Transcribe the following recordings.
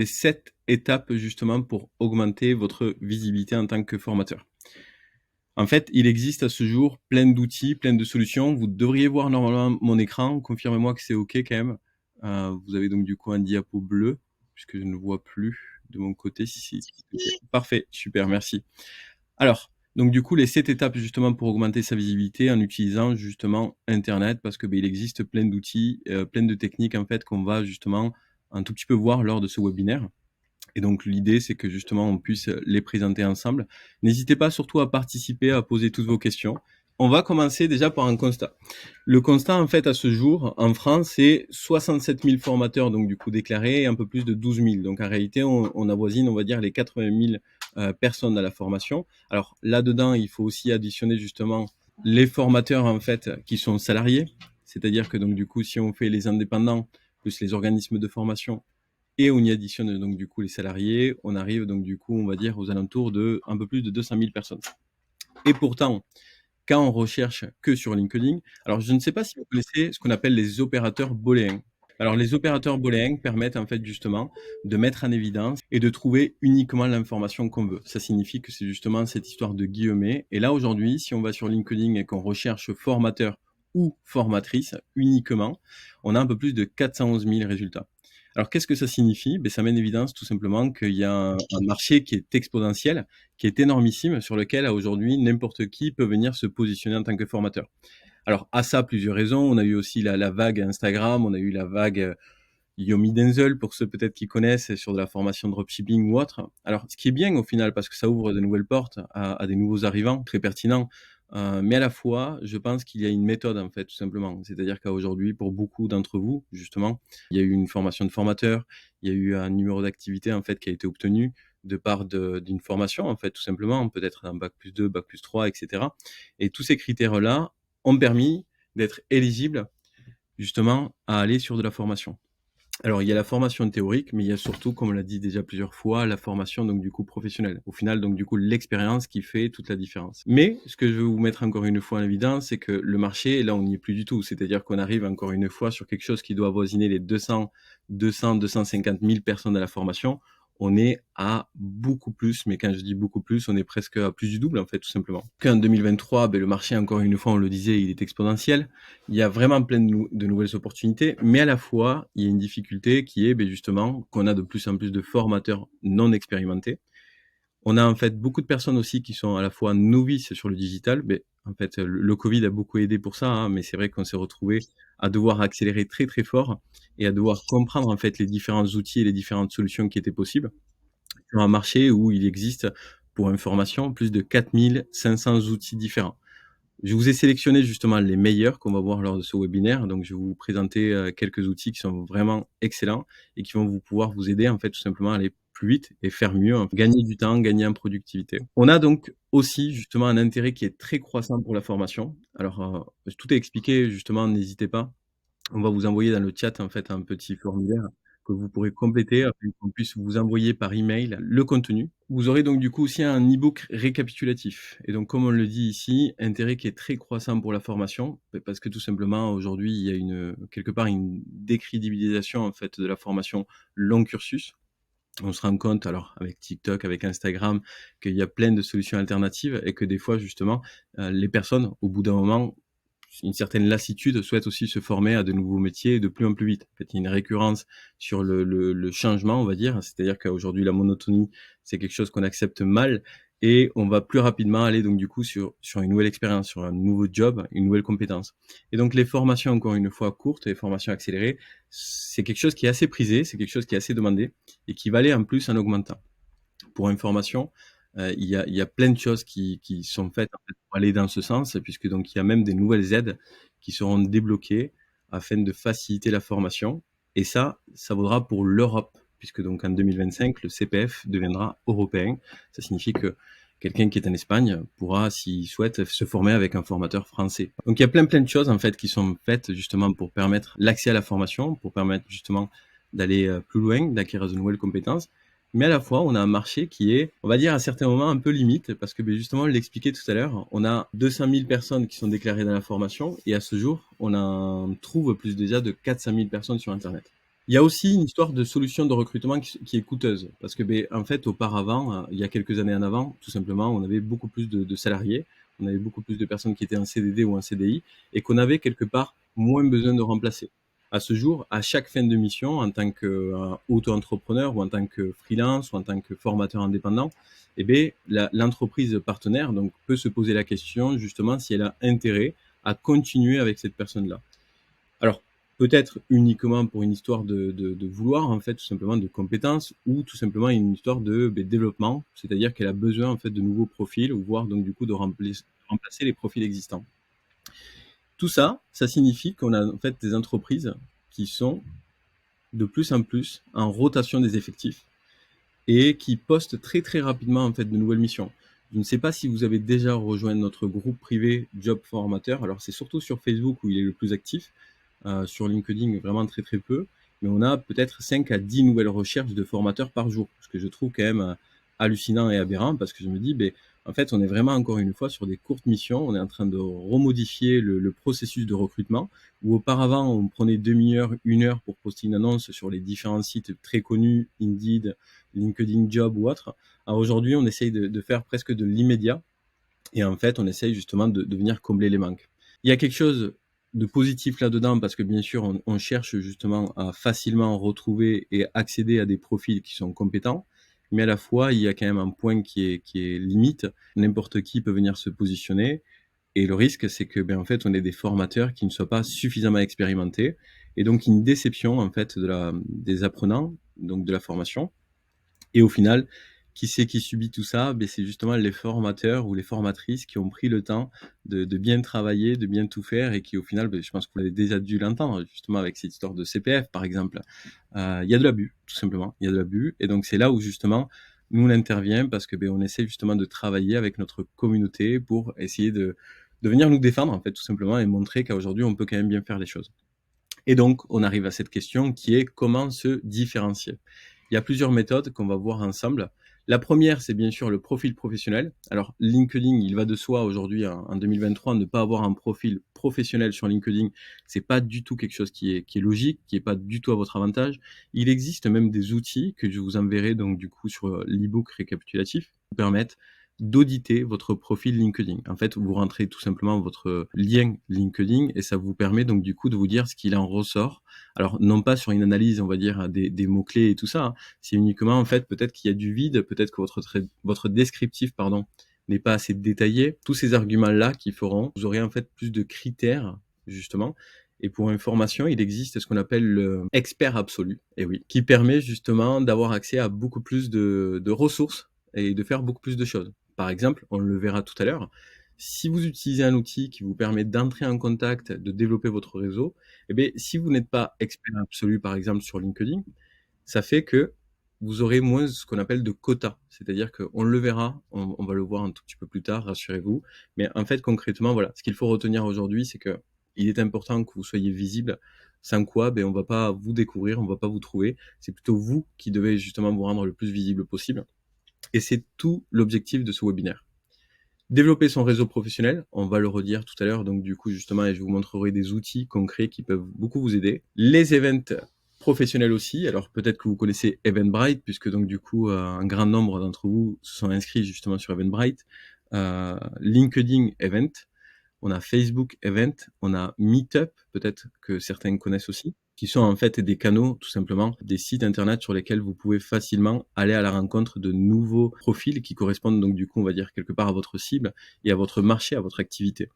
7 étapes justement pour augmenter votre visibilité en tant que formateur. En fait, il existe à ce jour plein d'outils, plein de solutions. Vous devriez voir normalement mon écran. Confirmez-moi que c'est OK quand même. Vous avez donc du coup un diapo bleu, puisque je ne le vois plus de mon côté. Si. Parfait, super, merci. Alors, donc du coup, les 7 étapes justement pour augmenter sa visibilité en utilisant justement Internet, parce que il existe plein d'outils, plein de techniques en fait qu'on va justement un tout petit peu voir lors de ce webinaire. Et donc l'idée, c'est que justement on puisse les présenter ensemble. N'hésitez pas surtout à participer, à poser toutes vos questions. On va commencer déjà par un constat. Le constat, en fait, à ce jour, en France, c'est 67 000 formateurs, donc du coup déclarés, et un peu plus de 12 000. Donc en réalité, on avoisine, on va dire, les 80 000 personnes à la formation. Alors là-dedans, il faut aussi additionner justement les formateurs, en fait, qui sont salariés. C'est-à-dire que donc du coup, si on fait les indépendants plus les organismes de formation, et on y additionne donc du coup les salariés, on arrive donc du coup, on va dire, aux alentours de un peu plus de 200 000 personnes. Et pourtant, quand on recherche que sur LinkedIn, alors je ne sais pas si vous connaissez ce qu'on appelle les opérateurs booléens. Alors les opérateurs booléens permettent en fait justement de mettre en évidence et de trouver uniquement l'information qu'on veut. Ça signifie que c'est justement cette histoire de guillemets. Et là aujourd'hui, si on va sur LinkedIn et qu'on recherche formateur ou formatrice uniquement, on a un peu plus de 411 000 résultats. Alors qu'est-ce que ça signifie? Ça met en évidence tout simplement qu'il y a un marché qui est exponentiel, qui est énormissime, sur lequel aujourd'hui n'importe qui peut venir se positionner en tant que formateur. Alors à ça, plusieurs raisons. On a eu aussi la vague Instagram, on a eu la vague Yomi Denzel, pour ceux peut-être qui connaissent, sur de la formation de dropshipping ou autre. Alors ce qui est bien au final, parce que ça ouvre de nouvelles portes à des nouveaux arrivants, très pertinents. Mais à la fois, je pense qu'il y a une méthode en fait, tout simplement. C'est-à-dire qu'aujourd'hui, pour beaucoup d'entre vous, justement, il y a eu une formation de formateur, il y a eu un numéro d'activité en fait qui a été obtenu de part d'une formation en fait, tout simplement, peut-être un bac+2, bac+3, etc. Et tous ces critères-là ont permis d'être éligible justement à aller sur de la formation. Alors, il y a la formation théorique, mais il y a surtout, comme on l'a dit déjà plusieurs fois, la formation donc du coup professionnelle. Au final, donc du coup, l'expérience qui fait toute la différence. Mais ce que je veux vous mettre encore une fois en évidence, c'est que le marché, là, on n'y est plus du tout. C'est-à-dire qu'on arrive encore une fois sur quelque chose qui doit avoisiner les 250 000 personnes à la formation. On est à beaucoup plus, mais quand je dis beaucoup plus, on est presque à plus du double, en fait, tout simplement. Qu'en 2023, le marché, encore une fois, on le disait, il est exponentiel. Il y a vraiment plein de nouvelles opportunités, mais à la fois, il y a une difficulté qui est justement qu'on a de plus en plus de formateurs non expérimentés. On a en fait beaucoup de personnes aussi qui sont à la fois novices sur le digital. En fait, le Covid a beaucoup aidé pour ça, hein, mais c'est vrai qu'on s'est retrouvé à devoir accélérer très très fort et à devoir comprendre en fait les différents outils et les différentes solutions qui étaient possibles sur un marché où il existe pour information plus de 4500 outils différents. Je vous ai sélectionné justement les meilleurs qu'on va voir lors de ce webinaire. Donc, je vais vous présenter quelques outils qui sont vraiment excellents et qui vont pouvoir vous aider en fait tout simplement à aller plus vite et faire mieux, hein, gagner du temps, gagner en productivité. On a donc aussi justement un intérêt qui est très croissant pour la formation. Alors, tout est expliqué justement, n'hésitez pas. On va vous envoyer dans le chat en fait un petit formulaire que vous pourrez compléter afin qu'on puisse vous envoyer par email le contenu. Vous aurez donc du coup aussi un e-book récapitulatif. Et donc comme on le dit ici, intérêt qui est très croissant pour la formation, parce que tout simplement aujourd'hui il y a quelque part une décrédibilisation en fait de la formation long cursus. On se rend compte, alors avec TikTok, avec Instagram, qu'il y a plein de solutions alternatives et que des fois justement les personnes au bout d'un moment une certaine lassitude, souhaite aussi se former à de nouveaux métiers de plus en plus vite. En fait, il y a une récurrence sur le changement, on va dire. C'est-à-dire qu'aujourd'hui, la monotonie, c'est quelque chose qu'on accepte mal et on va plus rapidement aller donc du coup sur une nouvelle expérience, sur un nouveau job, une nouvelle compétence. Et donc les formations, encore une fois courtes, les formations accélérées, c'est quelque chose qui est assez prisé, c'est quelque chose qui est assez demandé et qui va aller en plus en augmentant. Pour information, il y a plein de choses qui sont faites en fait, pour aller dans ce sens, puisque donc il y a même des nouvelles aides qui seront débloquées afin de faciliter la formation. Et ça vaudra pour l'Europe, puisque donc en 2025, le CPF deviendra européen. Ça signifie que quelqu'un qui est en Espagne pourra, s'il souhaite, se former avec un formateur français. Donc il y a plein de choses en fait qui sont faites justement pour permettre l'accès à la formation, pour permettre justement d'aller plus loin, d'acquérir de nouvelles compétences. Mais à la fois, on a un marché qui est, on va dire, à certains moments un peu limite, parce que justement, on l'expliquait tout à l'heure, on a 200 000 personnes qui sont déclarées dans la formation, et à ce jour, on en trouve plus déjà de 400 000 personnes sur Internet. Il y a aussi une histoire de solution de recrutement qui est coûteuse. Parce que, ben, en fait, auparavant, il y a quelques années en avant, tout simplement, on avait beaucoup plus de salariés, on avait beaucoup plus de personnes qui étaient en CDD ou en CDI, et qu'on avait quelque part moins besoin de remplacer. À ce jour, à chaque fin de mission, en tant qu'auto-entrepreneur ou en tant que freelance ou en tant que formateur indépendant, eh bien, l'entreprise partenaire donc, peut se poser la question justement si elle a intérêt à continuer avec cette personne-là. Alors, peut-être uniquement pour une histoire de vouloir, en fait, tout simplement de compétences, ou tout simplement une histoire de développement, c'est-à-dire qu'elle a besoin, en fait, de nouveaux profils, ou voire donc du coup de remplacer les profils existants. Tout ça, ça signifie qu'on a en fait des entreprises qui sont de plus en plus en rotation des effectifs et qui postent très très rapidement en fait de nouvelles missions. Je ne sais pas si vous avez déjà rejoint notre groupe privé Job Formateur. Alors c'est surtout sur Facebook où il est le plus actif. Sur LinkedIn, vraiment très très peu. Mais on a peut-être 5 à 10 nouvelles recherches de formateurs par jour. Ce que je trouve quand même hallucinant et aberrant parce que je me dis, ben, en fait, on est vraiment encore une fois sur des courtes missions. On est en train de remodifier le processus de recrutement où auparavant, on prenait demi-heure, une heure pour poster une annonce sur les différents sites très connus, Indeed, LinkedIn Job ou autre. Alors aujourd'hui, on essaye de faire presque de l'immédiat et en fait, on essaye justement de venir combler les manques. Il y a quelque chose de positif là-dedans parce que bien sûr, on cherche justement à facilement retrouver et accéder à des profils qui sont compétents, mais à la fois, il y a quand même un point qui est limite. N'importe qui peut venir se positionner et le risque, c'est que, ben, en fait, on ait des formateurs qui ne soient pas suffisamment expérimentés et donc une déception en fait des apprenants, donc de la formation. Et au final, qui c'est qui subit tout ça? Ben, c'est justement les formateurs ou les formatrices qui ont pris le temps de bien travailler, de bien tout faire et qui au final, ben, je pense que vous avez déjà dû l'entendre, justement avec cette histoire de CPF par exemple. Il y a de l'abus, tout simplement. Il y a de l'abus et donc c'est là où justement nous on intervient parce que ben, on essaie justement de travailler avec notre communauté pour essayer de venir nous défendre en fait tout simplement et montrer qu'aujourd'hui on peut quand même bien faire les choses. Et donc, on arrive à cette question qui est comment se différencier. Il y a plusieurs méthodes qu'on va voir ensemble. La première, c'est bien sûr le profil professionnel. Alors, LinkedIn, il va de soi aujourd'hui, en 2023, ne pas avoir un profil professionnel sur LinkedIn. C'est pas du tout quelque chose qui est logique, qui est pas du tout à votre avantage. Il existe même des outils que je vous enverrai donc du coup sur l'ebook récapitulatif qui vous permettent d'auditer votre profil LinkedIn. En fait, vous rentrez tout simplement votre lien LinkedIn et ça vous permet donc du coup de vous dire ce qu'il en ressort. Alors non pas sur une analyse, on va dire des mots clés et tout ça. C'est uniquement en fait peut-être qu'il y a du vide, peut-être que votre descriptif pardon n'est pas assez détaillé. Tous ces arguments là qui feront, vous aurez en fait plus de critères justement. Et pour information, il existe ce qu'on appelle le expert absolu, et oui, qui permet justement d'avoir accès à beaucoup plus de ressources et de faire beaucoup plus de choses. Par exemple, on le verra tout à l'heure, si vous utilisez un outil qui vous permet d'entrer en contact, de développer votre réseau, eh bien, si vous n'êtes pas expert absolu, par exemple, sur LinkedIn, ça fait que vous aurez moins ce qu'on appelle de quotas. C'est-à-dire qu'on le verra, on va le voir un tout petit peu plus tard, rassurez-vous. Mais en fait, concrètement, voilà, ce qu'il faut retenir aujourd'hui, c'est que il est important que vous soyez visible. Sans quoi, ben, on va pas vous découvrir, on va pas vous trouver. C'est plutôt vous qui devez justement vous rendre le plus visible possible. Et c'est tout l'objectif de ce webinaire. Développer son réseau professionnel, on va le redire tout à l'heure, donc du coup justement, et je vous montrerai des outils concrets qui peuvent beaucoup vous aider. Les events professionnels aussi, alors peut-être que vous connaissez Eventbrite, puisque donc du coup un grand nombre d'entre vous se sont inscrits justement sur Eventbrite. LinkedIn Event, on a Facebook Event, on a Meetup, peut-être que certains connaissent aussi, qui sont en fait des canaux, tout simplement, des sites internet sur lesquels vous pouvez facilement aller à la rencontre de nouveaux profils qui correspondent donc du coup, on va dire, quelque part à votre cible et à votre marché, à votre activité.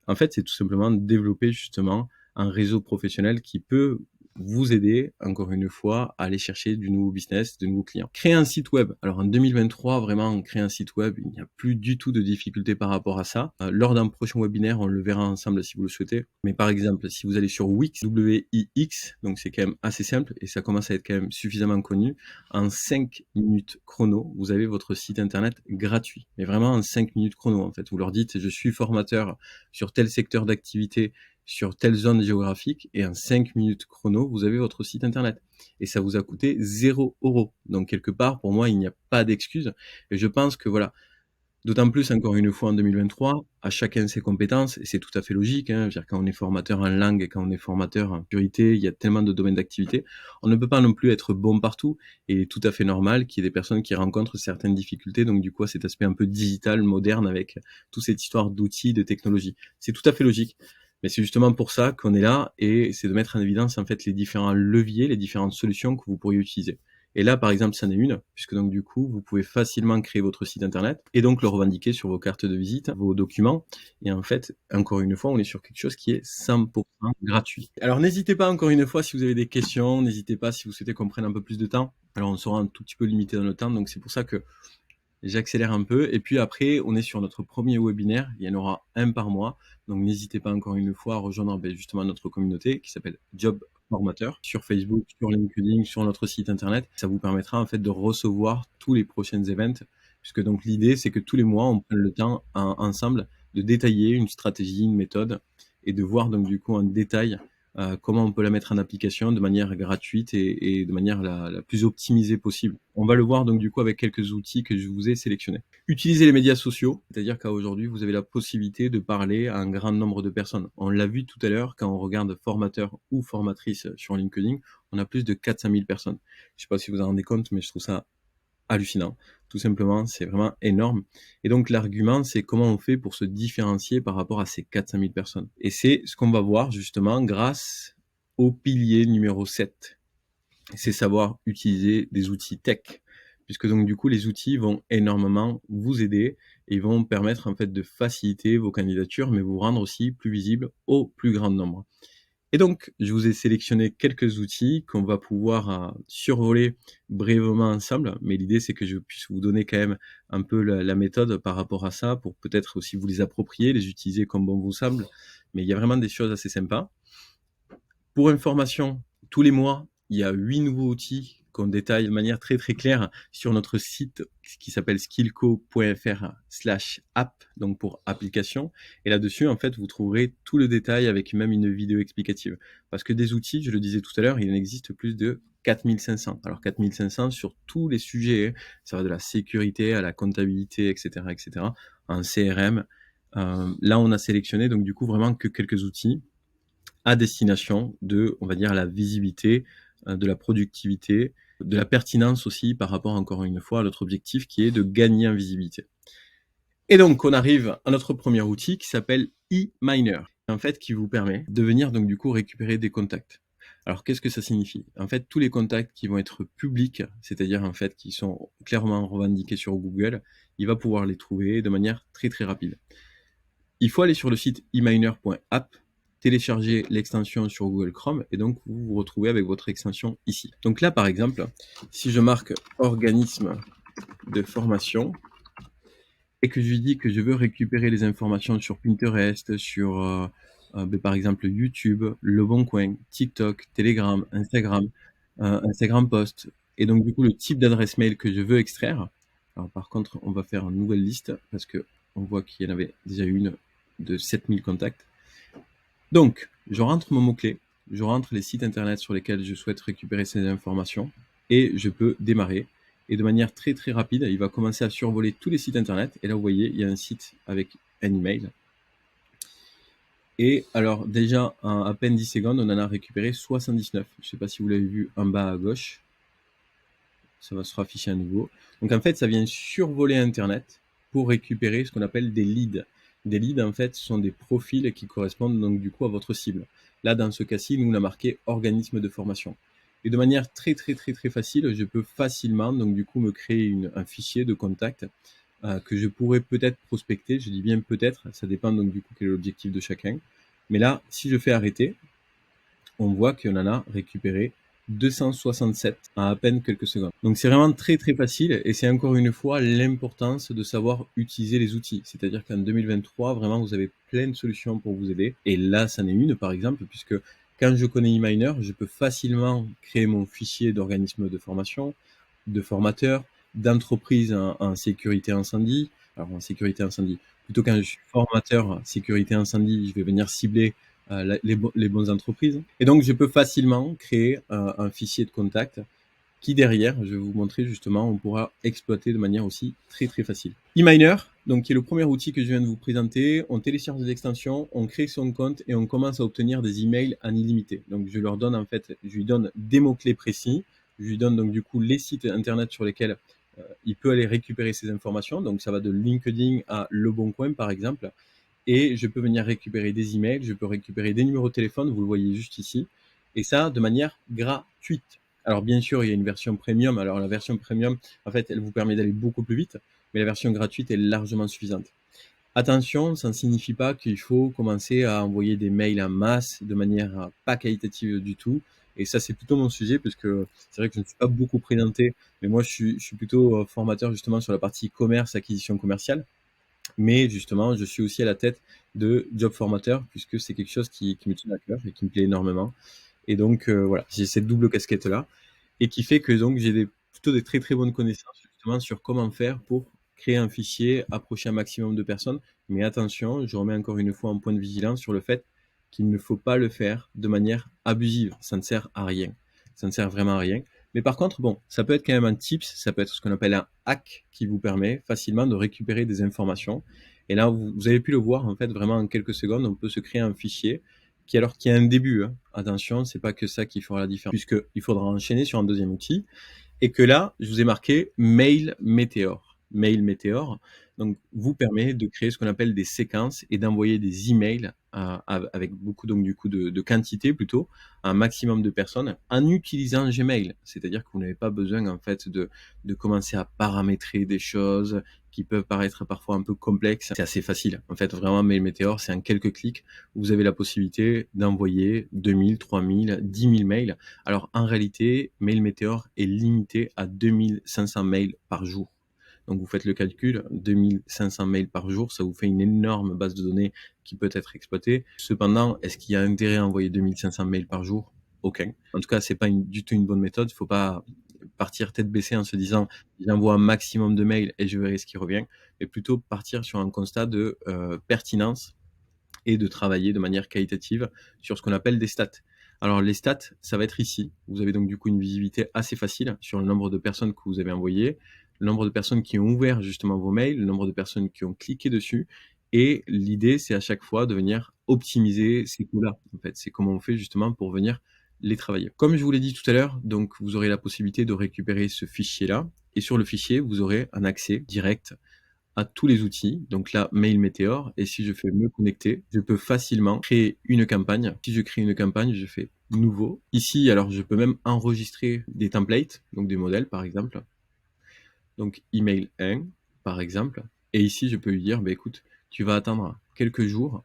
En fait, c'est tout simplement développer justement un réseau professionnel qui peut vous aider, encore une fois, à aller chercher du nouveau business, de nouveaux clients. Créer un site web. Alors en 2023, vraiment, créer un site web, il n'y a plus du tout de difficultés par rapport à ça. Lors d'un prochain webinaire, on le verra ensemble si vous le souhaitez. Mais par exemple, si vous allez sur Wix, W-I-X, donc c'est quand même assez simple et ça commence à être quand même suffisamment connu. En 5 minutes chrono, vous avez votre site internet gratuit. Mais vraiment en 5 minutes chrono, en fait. Vous leur dites, je suis formateur sur tel secteur d'activité, sur telle zone géographique, et en 5 minutes chrono, vous avez votre site internet. Et ça vous a coûté 0 €. Donc quelque part, pour moi, il n'y a pas d'excuse. Et je pense que voilà, D'autant plus, encore une fois, en 2023, à chacun ses compétences et c'est tout à fait logique, hein. Je veux dire, quand on est formateur en langue et quand on est formateur en sécurité, il y a tellement de domaines d'activité. On ne peut pas non plus être bon partout et il est tout à fait normal qu'il y ait des personnes qui rencontrent certaines difficultés. Donc du coup, cet aspect un peu digital, moderne avec toute cette histoire d'outils, de technologie. C'est tout à fait logique. Mais c'est justement pour ça qu'on est là et c'est de mettre en évidence, en fait, les différents leviers, les différentes solutions que vous pourriez utiliser. Et là, par exemple, c'en est une, puisque donc du coup, vous pouvez facilement créer votre site internet et donc le revendiquer sur vos cartes de visite, vos documents. Et en fait, encore une fois, on est sur quelque chose qui est 100% gratuit. Alors n'hésitez pas, encore une fois, si vous avez des questions, n'hésitez pas si vous souhaitez qu'on prenne un peu plus de temps. Alors on sera un tout petit peu limité dans le temps, donc c'est pour ça que j'accélère un peu. Et puis après, on est sur notre premier webinaire. Il y en aura un par mois. Donc n'hésitez pas encore une fois à rejoindre justement notre communauté qui s'appelle Job Formateur sur Facebook, sur LinkedIn, sur notre site internet. Ça vous permettra en fait de recevoir tous les prochains events. Puisque donc l'idée, c'est que tous les mois, on prenne le temps ensemble de détailler une stratégie, une méthode et de voir donc du coup en détail comment on peut la mettre en application de manière gratuite et de manière la plus optimisée possible. On va le voir donc du coup avec quelques outils que je vous ai sélectionnés. Utilisez les médias sociaux, c'est-à-dire qu'à aujourd'hui, vous avez la possibilité de parler à un grand nombre de personnes. On l'a vu tout à l'heure, quand on regarde formateur ou formatrice sur LinkedIn, on a plus de 400 000 personnes. Je ne sais pas si vous en rendez compte, mais je trouve ça hallucinant. Tout simplement, c'est vraiment énorme. Et donc, l'argument, c'est comment on fait pour se différencier par rapport à ces 400 000 personnes. Et c'est ce qu'on va voir justement grâce au pilier numéro 7. C'est savoir utiliser des outils tech. Puisque donc, du coup, les outils vont énormément vous aider et vont permettre en fait de faciliter vos candidatures, mais vous rendre aussi plus visible au plus grand nombre. Et donc, je vous ai sélectionné quelques outils qu'on va pouvoir survoler brièvement ensemble, mais l'idée c'est que je puisse vous donner quand même un peu la méthode par rapport à ça, pour peut-être aussi vous les approprier, les utiliser comme bon vous semble, mais il y a vraiment des choses assez sympas. Pour information, tous les mois, il y a 8 nouveaux outils qu'on détaille de manière très très claire sur notre site qui s'appelle skillco.fr/app, donc pour application. Et là-dessus, en fait, vous trouverez tout le détail avec même une vidéo explicative. Parce que des outils, je le disais tout à l'heure, il en existe plus de 4500. Alors 4500 sur tous les sujets, hein. Ça va de la sécurité à la comptabilité, etc., etc., en CRM. Là, on a sélectionné donc du coup vraiment que quelques outils à destination de, on va dire, la visibilité, de la productivité, de la pertinence aussi par rapport, encore une fois, à notre objectif qui est de gagner en visibilité. Et donc, on arrive à notre premier outil qui s'appelle eMiner, en fait, qui vous permet de venir donc du coup récupérer des contacts. Alors, qu'est-ce que ça signifie? En fait, tous les contacts qui vont être publics, c'est-à-dire en fait qui sont clairement revendiqués sur Google, il va pouvoir les trouver de manière très très rapide. Il faut aller sur le site eminer.app, télécharger l'extension sur Google Chrome et donc vous vous retrouvez avec votre extension ici. Donc là, par exemple, si je marque organisme de formation et que je lui dis que je veux récupérer les informations sur Pinterest, sur par exemple YouTube, Le Bon Coin, TikTok, Telegram, Instagram, Instagram Post, et donc du coup le type d'adresse mail que je veux extraire. Alors par contre, on va faire une nouvelle liste parce que on voit qu'il y en avait déjà une de 7000 contacts. Donc, je rentre mon mot-clé, je rentre les sites internet sur lesquels je souhaite récupérer ces informations et je peux démarrer. Et de manière très très rapide, il va commencer à survoler tous les sites internet. Et là, vous voyez, il y a un site avec un email. Et alors, déjà, en à peine 10 secondes, on en a récupéré 79. Je ne sais pas si vous l'avez vu en bas à gauche. Ça va se rafficher à nouveau. Donc, en fait, ça vient survoler Internet pour récupérer ce qu'on appelle des leads. Des leads, en fait, sont des profils qui correspondent donc du coup à votre cible. Là, dans ce cas-ci, nous, on a marqué organisme de formation. Et de manière très, très, très, très facile, je peux facilement, donc du coup, me créer un fichier de contact que je pourrais peut-être prospecter. Je dis bien peut-être, ça dépend donc du coup quel est l'objectif de chacun. Mais là, si je fais arrêter, on voit qu'on en a récupéré 267 en à peine quelques secondes. Donc c'est vraiment très très facile et c'est encore une fois l'importance de savoir utiliser les outils. C'est-à-dire qu'en 2023, vraiment, vous avez plein de solutions pour vous aider. Et là, c'en est une par exemple, puisque quand je connais eMiner, je peux facilement créer mon fichier d'organisme de formation, de formateur, d'entreprise en sécurité incendie. Alors en sécurité incendie, plutôt quand je suis formateur sécurité incendie, je vais venir cibler les bonnes entreprises. Et donc, je peux facilement créer un fichier de contact qui derrière, je vais vous montrer justement, on pourra exploiter de manière aussi très très facile. eMiner, Donc, qui est le premier outil que je viens de vous présenter. On télécharge l'extension, on crée son compte et on commence à obtenir des emails en illimité. Donc, je leur donne je lui donne des mots-clés précis. Je lui donne donc du coup les sites internet sur lesquels il peut aller récupérer ces informations. Donc, ça va de LinkedIn à Le Bon Coin, par exemple. Et je peux venir récupérer des emails, je peux récupérer des numéros de téléphone, vous le voyez juste ici, et ça de manière gratuite. Alors bien sûr, il y a une version premium. Alors la version premium, en fait, elle vous permet d'aller beaucoup plus vite, mais la version gratuite est largement suffisante. Attention, ça ne signifie pas qu'il faut commencer à envoyer des mails en masse de manière pas qualitative du tout. Et ça, c'est plutôt mon sujet, parce que c'est vrai que je ne suis pas beaucoup présenté, mais moi, je suis plutôt formateur justement sur la partie commerce, acquisition commerciale. Mais justement, je suis aussi à la tête de Job Formateur, puisque c'est quelque chose qui me tient à cœur et qui me plaît énormément. Et donc, voilà, j'ai cette double casquette-là, et qui fait que donc plutôt des très très bonnes connaissances justement sur comment faire pour créer un fichier, approcher un maximum de personnes. Mais attention, je remets encore une fois un point de vigilance sur le fait qu'il ne faut pas le faire de manière abusive. Ça ne sert à rien. Ça ne sert vraiment à rien. Mais par contre, bon, ça peut être quand même un tips, ça peut être ce qu'on appelle un hack qui vous permet facilement de récupérer des informations. Et là, vous avez pu le voir, en fait, vraiment en quelques secondes, on peut se créer un fichier qui a un début, hein. Attention, c'est pas que ça qui fera la différence, puisqu'il faudra enchaîner sur un deuxième outil, et que là, je vous ai marqué Mail Meteor. Mail Meteor, donc, vous permet de créer ce qu'on appelle des séquences et d'envoyer des emails avec beaucoup, donc, du coup, de quantité plutôt, à un maximum de personnes en utilisant Gmail. C'est-à-dire que vous n'avez pas besoin, en fait, de commencer à paramétrer des choses qui peuvent paraître parfois un peu complexes. C'est assez facile. En fait, vraiment, Mail Meteor, c'est en quelques clics. Vous avez la possibilité d'envoyer 2000, 3000, 10 000 mails. Alors, en réalité, Mail Meteor est limité à 2500 mails par jour. Donc, vous faites le calcul, 2500 mails par jour, ça vous fait une énorme base de données qui peut être exploitée. Cependant, est-ce qu'il y a intérêt à envoyer 2500 mails par jour? Aucun. En tout cas, c'est pas du tout une bonne méthode. Il faut pas partir tête baissée en se disant j'envoie un maximum de mails et je verrai ce qui revient, mais plutôt partir sur un constat de pertinence et de travailler de manière qualitative sur ce qu'on appelle des stats. Alors les stats, ça va être ici. Vous avez donc du coup une visibilité assez facile sur le nombre de personnes que vous avez envoyées, le nombre de personnes qui ont ouvert justement vos mails, le nombre de personnes qui ont cliqué dessus. Et l'idée, c'est à chaque fois de venir optimiser ces coûts-là. En fait, c'est comment on fait justement pour venir les travailler. Comme je vous l'ai dit tout à l'heure, donc vous aurez la possibilité de récupérer ce fichier-là. Et sur le fichier, vous aurez un accès direct à tous les outils. Donc là, Mail Meteor. Et si je fais me connecter, je peux facilement créer une campagne. Si je crée une campagne, je fais nouveau. Ici, alors je peux même enregistrer des templates, donc des modèles par exemple. Donc email 1 par exemple. Et ici, je peux lui dire, bah, écoute, tu vas attendre quelques jours,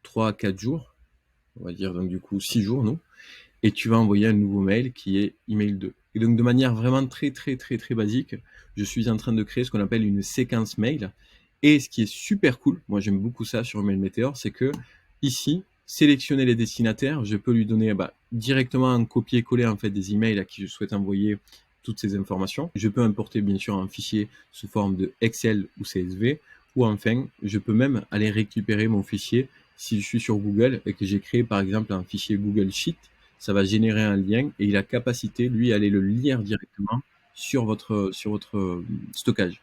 3 à 4 jours, on va dire donc du coup 6 jours, non, et tu vas envoyer un nouveau mail qui est email 2. Et donc de manière vraiment très très très très basique, je suis en train de créer ce qu'on appelle une séquence mail. Et ce qui est super cool, moi j'aime beaucoup ça sur Mail Meteor, c'est que ici, sélectionner les destinataires, je peux lui donner directement un copier-coller en fait des emails à qui je souhaite envoyer toutes ces informations. Je peux importer bien sûr un fichier sous forme de Excel ou CSV, ou enfin, je peux même aller récupérer mon fichier si je suis sur Google et que j'ai créé par exemple un fichier Google Sheet. Ça va générer un lien et il a capacité, lui, à aller le lire directement sur votre stockage.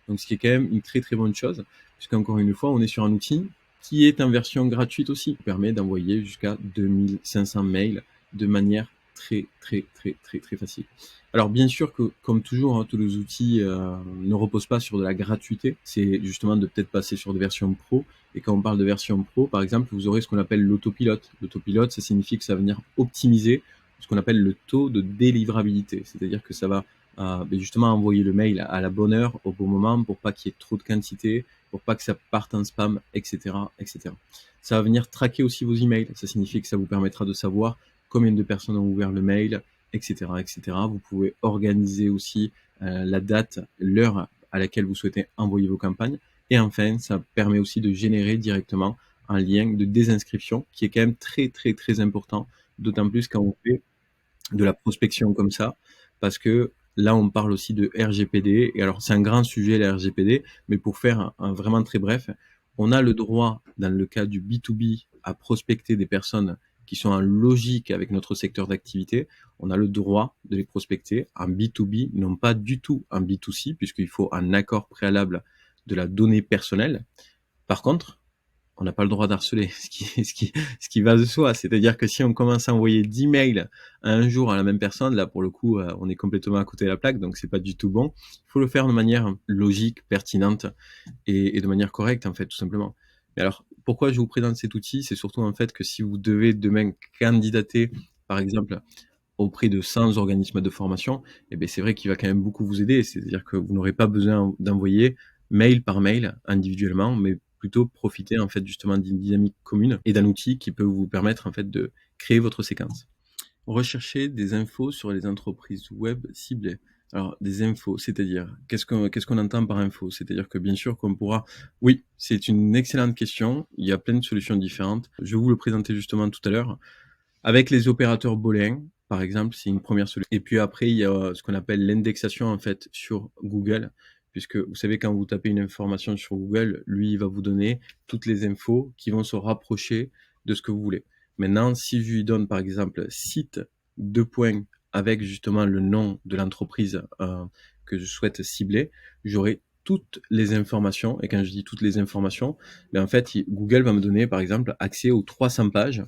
Donc, ce qui est quand même une très très bonne chose, puisqu'encore une fois, on est sur un outil qui est en version gratuite aussi, qui permet d'envoyer jusqu'à 2500 mails de manière très très très très très facile. Alors bien sûr que, comme toujours, hein, tous les outils ne reposent pas sur de la gratuité. C'est justement de peut-être passer sur des versions pro. Et quand on parle de version pro, par exemple, vous aurez ce qu'on appelle l'autopilote. L'autopilote, ça signifie que ça va venir optimiser ce qu'on appelle le taux de délivrabilité. C'est-à-dire que ça va justement envoyer le mail à la bonne heure, au bon moment, pour pas qu'il y ait trop de quantité, pour pas que ça parte en spam, etc., etc. Ça va venir traquer aussi vos emails. Ça signifie que ça vous permettra de savoir combien de personnes ont ouvert le mail, etc., etc. Vous pouvez organiser aussi la date, l'heure à laquelle vous souhaitez envoyer vos campagnes. Et enfin, ça permet aussi de générer directement un lien de désinscription qui est quand même très, très, très important, d'autant plus quand on fait de la prospection comme ça, parce que là, on parle aussi de RGPD. Et alors, c'est un grand sujet, la RGPD, mais pour faire un vraiment très bref, on a le droit, dans le cas du B2B, à prospecter des personnes qui sont en logique avec notre secteur d'activité. On a le droit de les prospecter en B2B, non pas du tout en B2C, puisqu'il faut un accord préalable de la donnée personnelle. Par contre, on n'a pas le droit d'harceler, ce qui va de soi. C'est-à-dire que si on commence à envoyer 10 mails à un jour à la même personne, là, pour le coup, on est complètement à côté de la plaque, donc c'est pas du tout bon. Il faut le faire de manière logique, pertinente et de manière correcte, en fait, tout simplement. Mais alors, pourquoi je vous présente cet outil? C'est surtout, en fait, que si vous devez demain candidater, par exemple, auprès de 100 organismes de formation, eh bien, c'est vrai qu'il va quand même beaucoup vous aider. C'est-à-dire que vous n'aurez pas besoin d'envoyer mail par mail individuellement, mais plutôt profiter en fait justement d'une dynamique commune et d'un outil qui peut vous permettre en fait de créer votre séquence. Rechercher des infos sur les entreprises web ciblées. Alors, des infos, c'est-à-dire, qu'est-ce qu'on entend par info? C'est-à-dire que bien sûr qu'on pourra... Oui, c'est une excellente question. Il y a plein de solutions différentes. Je vais vous le présenter justement tout à l'heure. Avec les opérateurs booléens, par exemple, c'est une première solution. Et puis après, il y a ce qu'on appelle l'indexation en fait sur Google, puisque vous savez quand vous tapez une information sur Google, lui il va vous donner toutes les infos qui vont se rapprocher de ce que vous voulez. Maintenant, si je lui donne par exemple site deux points avec justement le nom de l'entreprise que je souhaite cibler, j'aurai toutes les informations. Et quand je dis toutes les informations, ben en fait, Google va me donner par exemple accès aux 300 pages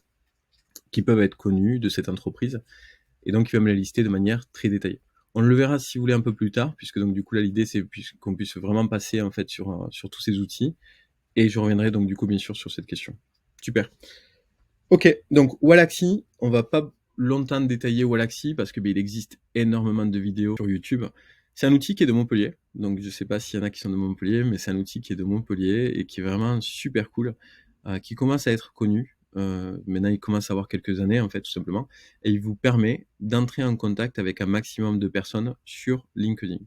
qui peuvent être connus de cette entreprise, et donc il va me la lister de manière très détaillée. On le verra si vous voulez un peu plus tard, puisque donc du coup là l'idée c'est qu'on puisse vraiment passer en fait sur tous ces outils, et je reviendrai donc du coup bien sûr sur cette question. Super. Ok, donc Wallaxy, on va pas longtemps détailler Wallaxy parce que il existe énormément de vidéos sur YouTube. C'est un outil qui est de Montpellier, donc je sais pas s'il y en a qui sont de Montpellier, mais c'est un outil qui est de Montpellier et qui est vraiment super cool, qui commence à être connu. Maintenant, il commence à avoir quelques années en fait, tout simplement, et il vous permet d'entrer en contact avec un maximum de personnes sur LinkedIn.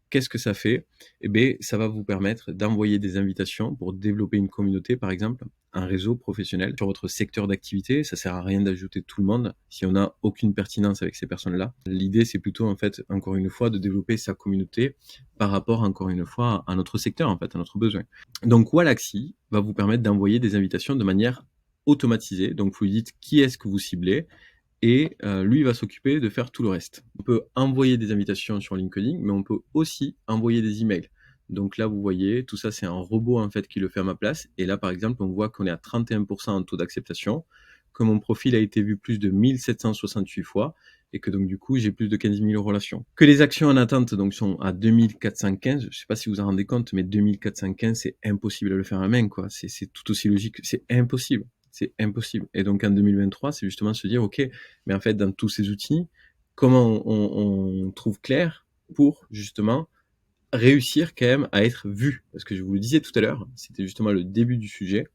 Qu'est-ce que ça fait? Eh bien, ça va vous permettre d'envoyer des invitations pour développer une communauté, par exemple, un réseau professionnel sur votre secteur d'activité. Ça sert à rien d'ajouter tout le monde si on n'a aucune pertinence avec ces personnes-là. L'idée, c'est plutôt, en fait, encore une fois, de développer sa communauté par rapport, encore une fois, à notre secteur, en fait, à notre besoin. Donc, Wallaxy va vous permettre d'envoyer des invitations de manière automatisée. Donc, vous lui dites qui est-ce que vous ciblez, et lui il va s'occuper de faire tout le reste. On peut envoyer des invitations sur LinkedIn, mais on peut aussi envoyer des emails. Donc là, vous voyez, tout ça, c'est un robot en fait qui le fait à ma place. Et là, par exemple, on voit qu'on est à 31% en taux d'acceptation, que mon profil a été vu plus de 1768 fois, et que donc du coup, j'ai plus de 15 000 relations. Que les actions en attente donc sont à 2415. Je sais pas si vous en rendez compte, mais 2415, c'est impossible à le faire à main, quoi. C'est tout aussi logique. C'est impossible. C'est impossible. Et donc en 2023, c'est justement se dire, ok, mais en fait, dans tous ces outils, comment on trouve clair pour justement réussir quand même à être vu? Parce que je vous le disais tout à l'heure, c'était justement le début du sujet.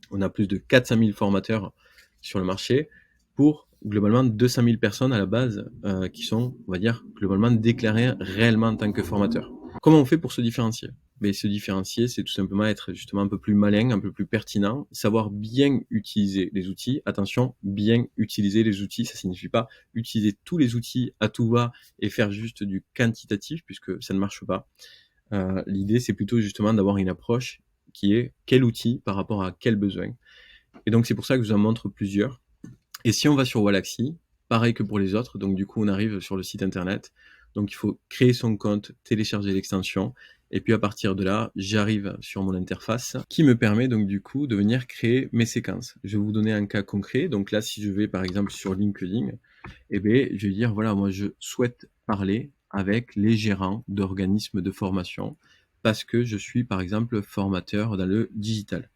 On a plus de 400 000 formateurs sur le marché pour globalement 200 000 personnes à la base qui sont, on va dire, globalement déclarées réellement en tant que formateurs. Comment on fait pour se différencier? Mais se différencier, c'est tout simplement être justement un peu plus malin, un peu plus pertinent, savoir bien utiliser les outils. Attention, bien utiliser les outils, ça signifie pas utiliser tous les outils à tout va et faire juste du quantitatif, puisque ça ne marche pas. L'idée, c'est plutôt justement d'avoir une approche qui est quel outil par rapport à quel besoin. Et donc, c'est pour ça que je vous en montre plusieurs. Et si on va sur Wallaxy, pareil que pour les autres, donc du coup, on arrive sur le site internet. Donc, il faut créer son compte, télécharger l'extension. Et puis, à partir de là, j'arrive sur mon interface qui me permet donc du coup de venir créer mes séquences. Je vais vous donner un cas concret. Donc là, si je vais par exemple sur LinkedIn, eh bien, je vais dire, voilà, moi, je souhaite parler avec les gérants d'organismes de formation parce que je suis, par exemple, formateur dans le digital.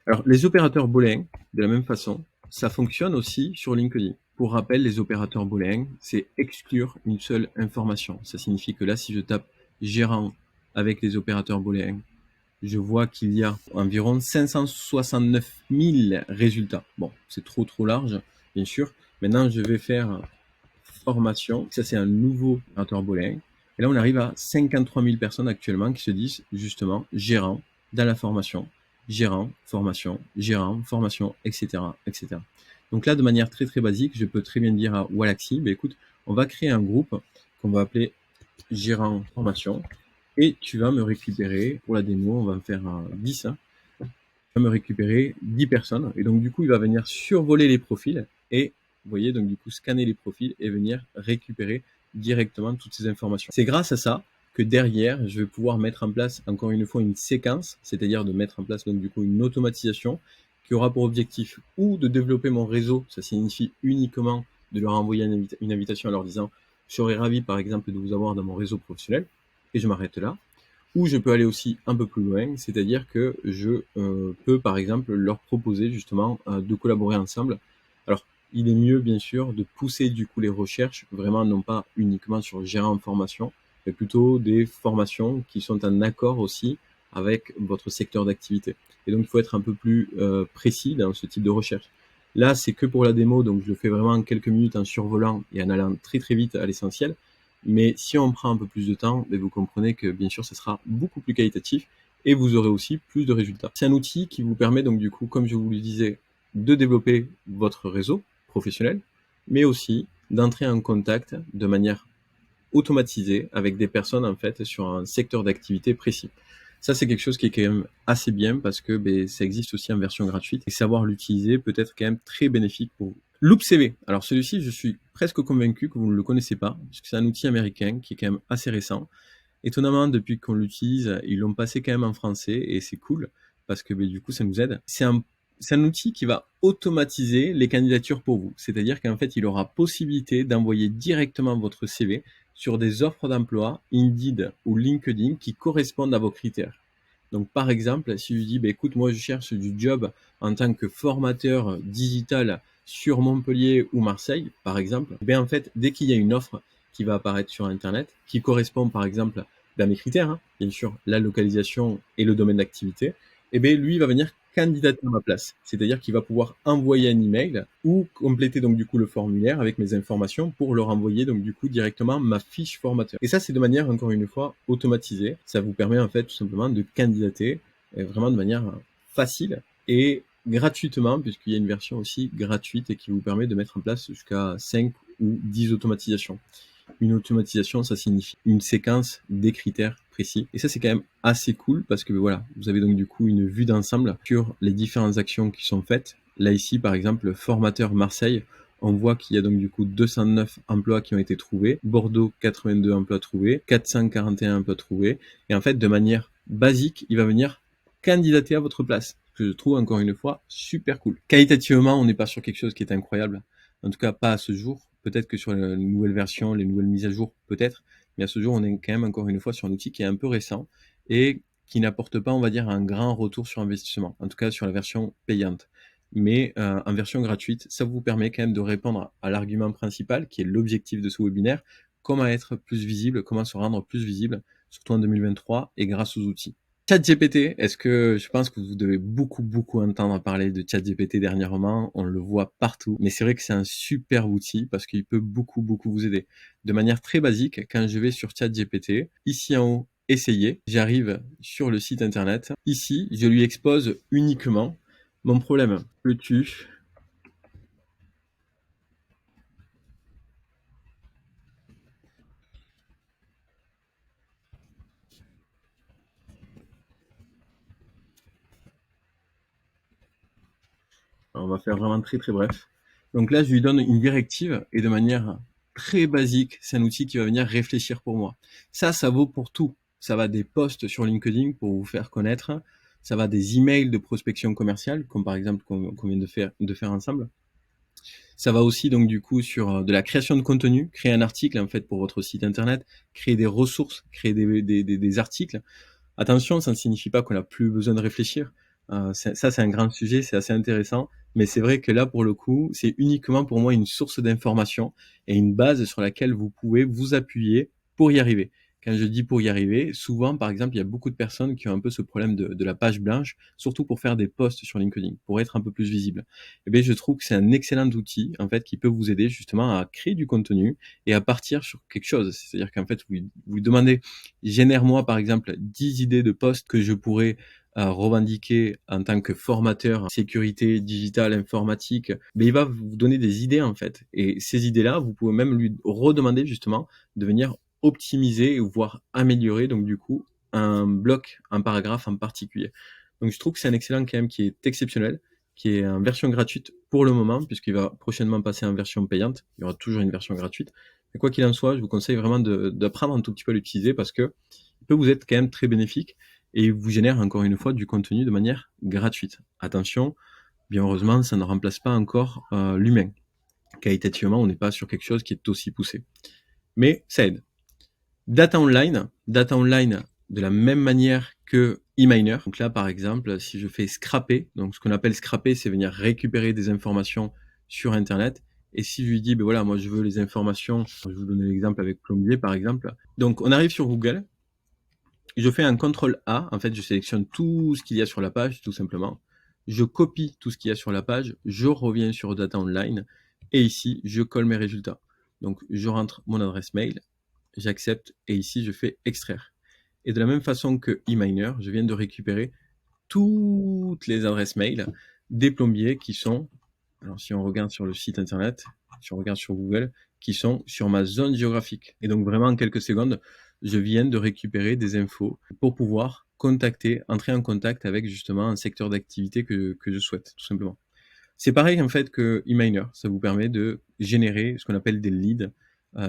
Alors, les opérateurs booléens, de la même façon, ça fonctionne aussi sur LinkedIn. Pour rappel, les opérateurs booléens, c'est exclure une seule information. Ça signifie que là, si je tape gérant avec les opérateurs booléens, je vois qu'il y a environ 569 000 résultats. Bon, c'est trop large, bien sûr. Maintenant, je vais faire formation. Ça, c'est un nouveau opérateur booléen. Et là, on arrive à 53 000 personnes actuellement qui se disent justement gérant dans la formation, gérant, formation, etc., etc. Donc là, de manière très basique, je peux très bien dire à Wallaxy, ben écoute, on va créer un groupe qu'on va appeler gérant formation et tu vas me récupérer, pour la démo, on va faire 10, hein, tu vas me récupérer 10 personnes. Et donc, du coup, il va venir survoler les profils et vous voyez, donc du coup, scanner les profils et venir récupérer directement toutes ces informations. C'est grâce à ça que derrière, je vais pouvoir mettre en place encore une fois une séquence, c'est-à-dire de mettre en place donc du coup une automatisation qui aura pour objectif ou de développer mon réseau, ça signifie uniquement de leur envoyer une invitation en leur disant je serais ravi par exemple de vous avoir dans mon réseau professionnel et je m'arrête là. Ou je peux aller aussi un peu plus loin, c'est-à-dire que je peux par exemple leur proposer justement de collaborer ensemble. Alors, il est mieux bien sûr de pousser du coup les recherches, vraiment non pas uniquement sur gérer en formation, mais plutôt des formations qui sont en accord aussi avec votre secteur d'activité. Et donc, il faut être un peu plus précis dans ce type de recherche. Là, c'est que pour la démo, donc je le fais vraiment en quelques minutes en survolant et en allant très très vite à l'essentiel. Mais si on prend un peu plus de temps, vous comprenez que bien sûr, ce sera beaucoup plus qualitatif et vous aurez aussi plus de résultats. C'est un outil qui vous permet donc du coup, comme je vous le disais, de développer votre réseau professionnel, mais aussi d'entrer en contact de manière automatisée avec des personnes en fait sur un secteur d'activité précis. Ça, c'est quelque chose qui est quand même assez bien parce que ça existe aussi en version gratuite et savoir l'utiliser peut être quand même très bénéfique pour vous. Loop CV. Alors celui-ci, je suis presque convaincu que vous ne le connaissez pas, puisque c'est un outil américain qui est quand même assez récent. Étonnamment, depuis qu'on l'utilise, ils l'ont passé quand même en français et c'est cool parce que du coup, ça nous aide. C'est un outil qui va automatiser les candidatures pour vous. C'est-à-dire qu'en fait, il aura possibilité d'envoyer directement votre CV sur des offres d'emploi, Indeed ou LinkedIn qui correspondent à vos critères. Donc, par exemple, si je dis, écoute, moi, je cherche du job en tant que formateur digital sur Montpellier ou Marseille, par exemple, en fait, dès qu'il y a une offre qui va apparaître sur Internet, qui correspond, par exemple, à mes critères, hein, bien sûr, la localisation et le domaine d'activité, lui, il va venir candidater à ma place. C'est-à-dire qu'il va pouvoir envoyer un email ou compléter donc du coup le formulaire avec mes informations pour leur envoyer donc du coup directement ma fiche formateur. Et ça, c'est de manière, encore une fois, automatisée. Ça vous permet en fait tout simplement de candidater vraiment de manière facile et gratuitement, puisqu'il y a une version aussi gratuite et qui vous permet de mettre en place jusqu'à 5 ou 10 automatisations. Une automatisation, ça signifie une séquence des critères précis. Et ça, c'est quand même assez cool parce que voilà, vous avez donc du coup une vue d'ensemble sur les différentes actions qui sont faites. Là, ici, par exemple, formateur Marseille, on voit qu'il y a donc du coup 209 emplois qui ont été trouvés, Bordeaux 82 emplois trouvés, 441 emplois trouvés. Et en fait, de manière basique, il va venir candidater à votre place, que je trouve encore une fois super cool. Qualitativement, on n'est pas sur quelque chose qui est incroyable, en tout cas pas à ce jour. Peut-être que sur les nouvelles versions, les nouvelles mises à jour, peut-être, mais à ce jour, on est quand même encore une fois sur un outil qui est un peu récent et qui n'apporte pas, on va dire, un grand retour sur investissement, en tout cas sur la version payante. Mais en version gratuite, ça vous permet quand même de répondre à l'argument principal, qui est l'objectif de ce webinaire, comment être plus visible, comment se rendre plus visible, surtout en 2023 et grâce aux outils. ChatGPT, est-ce que je pense que vous devez beaucoup entendre parler de ChatGPT dernièrement, on le voit partout, mais c'est vrai que c'est un super outil parce qu'il peut beaucoup vous aider. De manière très basique, quand je vais sur ChatGPT, ici en haut, essayer, j'arrive sur le site internet. Ici, je lui expose uniquement mon problème. Peux-tu Alors, on va faire vraiment très bref. Donc là, je lui donne une directive et de manière très basique, c'est un outil qui va venir réfléchir pour moi. Ça vaut pour tout. Ça va des posts sur LinkedIn pour vous faire connaître. Ça va des emails de prospection commerciale, comme par exemple qu'on vient de faire ensemble. Ça va aussi donc du coup sur de la création de contenu, créer un article en fait pour votre site internet, créer des ressources, créer des articles. Attention, ça ne signifie pas qu'on n'a plus besoin de réfléchir. Ça, c'est un grand sujet, c'est assez intéressant. Mais c'est vrai que là, pour le coup, c'est uniquement pour moi une source d'information et une base sur laquelle vous pouvez vous appuyer pour y arriver. Quand je dis pour y arriver, souvent, par exemple, il y a beaucoup de personnes qui ont un peu ce problème de la page blanche, surtout pour faire des posts sur LinkedIn, pour être un peu plus visible. Eh bien, je trouve que c'est un excellent outil, en fait, qui peut vous aider justement à créer du contenu et à partir sur quelque chose. C'est-à-dire qu'en fait, vous demandez génère-moi par exemple 10 idées de postes que je pourrais revendiquer en tant que formateur en sécurité digitale, informatique, mais il va vous donner des idées en fait. Et ces idées-là, vous pouvez même lui redemander justement de venir optimiser, voire améliorer donc du coup un bloc, un paragraphe en particulier. Donc je trouve que c'est un excellent quand même qui est exceptionnel, qui est en version gratuite pour le moment, puisqu'il va prochainement passer en version payante. Il y aura toujours une version gratuite. Mais quoi qu'il en soit, je vous conseille vraiment d'apprendre un tout petit peu à l'utiliser parce que il peut vous être quand même très bénéfique et il vous génère encore une fois du contenu de manière gratuite. Attention, bien heureusement, ça ne remplace pas encore l'humain. Qualitativement, on n'est pas sur quelque chose qui est aussi poussé. Mais ça aide. Data online de la même manière que eMiner. Donc là, par exemple, si je fais scraper, donc ce qu'on appelle scraper, c'est venir récupérer des informations sur Internet. Et si je lui dis, ben voilà, moi je veux les informations, je vais vous donner l'exemple avec plombier, par exemple. Donc on arrive sur Google, je fais un CTRL A, en fait, je sélectionne tout ce qu'il y a sur la page, tout simplement. Je copie tout ce qu'il y a sur la page, je reviens sur Data Online, et ici, je colle mes résultats. Donc, je rentre mon adresse mail, j'accepte, et ici, je fais extraire. Et de la même façon que eMiner, je viens de récupérer toutes les adresses mail des plombiers qui sont, alors si on regarde sur le site internet, si on regarde sur Google, qui sont sur ma zone géographique. Et donc vraiment en quelques secondes, je viens de récupérer des infos pour pouvoir contacter, entrer en contact avec justement un secteur d'activité que je souhaite, tout simplement. C'est pareil en fait que eMiner, ça vous permet de générer ce qu'on appelle des leads